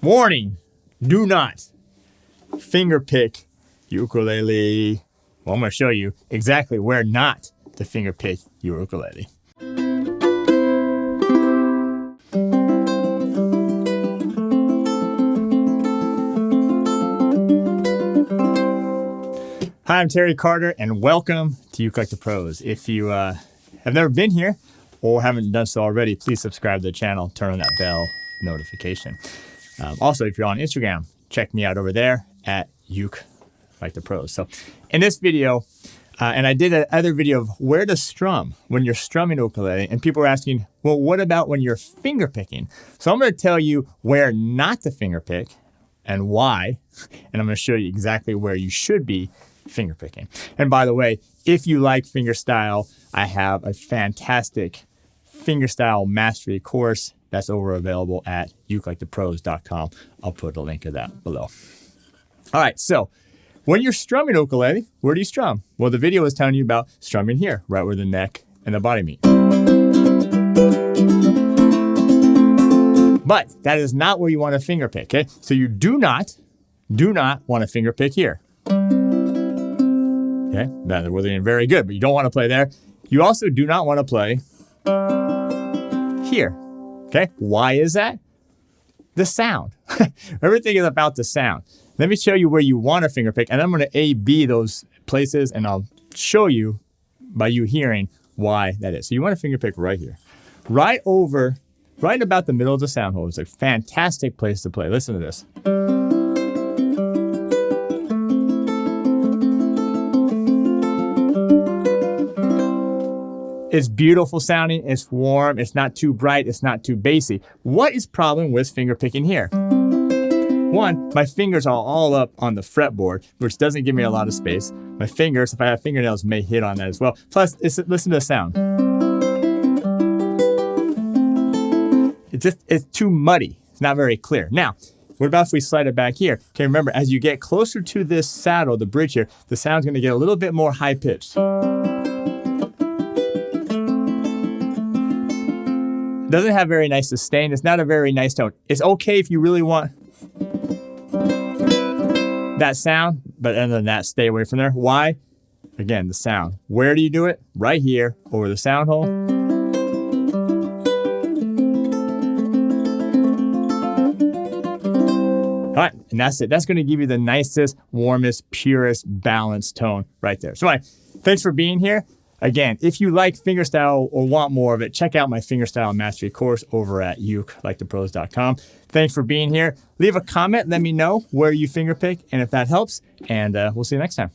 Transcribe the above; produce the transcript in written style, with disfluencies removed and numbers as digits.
Warning, do not fingerpick your ukulele. Well, I'm going to show you exactly where not to fingerpick your ukulele. Hi, I'm Terry Carter, and welcome to ukelikethepros. If you have never been here or haven't done so already, please subscribe to the channel, turn on that bell notification. Also, if you're on Instagram, check me out over there at ukelikethepros. So in this video, and I did another video of where to strum when you're strumming ukulele, and people are asking, well, what about when you're finger picking? So I'm going to tell you where not to finger pick and why, and I'm going to show you exactly where you should be finger picking. And by the way, if you like fingerstyle, I have a fantastic fingerstyle mastery course that's available at ukelikethepros.com. I'll put a link to that below. All right, so when you're strumming ukulele, where do you strum? Well, the video was telling you about strumming here, right where the neck and the body meet. But that is not where you want to finger pick, okay? So you do not want to finger pick here. Okay, that wasn't very good, but you don't want to play there. You also do not want to play here. Okay, why is that? The sound. Everything is about the sound. Let me show you where you want to finger pick, and I'm going to A-B those places, and I'll show you by you hearing why that is. So you want to finger pick right here. Right about the middle of the sound hole. It's a fantastic place to play. Listen to this. It's beautiful sounding, it's warm, it's not too bright, it's not too bassy. What is problem with finger picking here? One, my fingers are all up on the fretboard, which doesn't give me a lot of space. My fingers, if I have fingernails, may hit on that as well. Plus, listen to the sound. It's too muddy. It's not very clear. Now, what about if we slide it back here? Okay, remember, as you get closer to this saddle, the bridge here, the sound's gonna get a little bit more high-pitched. Doesn't have very nice sustain. It's not a very nice tone. It's okay if you really want that sound, but other than that, stay away from there. Why? Again, the sound. Where do you do it? Right here, over the sound hole. All right, and that's it. That's going to give you the nicest, warmest, purest, balanced tone right there. So anyway, thanks for being here. Again, if you like fingerstyle or want more of it, check out my fingerstyle mastery course over at ukelikethepros.com. Thanks for being here. Leave a comment. Let me know where you finger pick and if that helps. And we'll see you next time.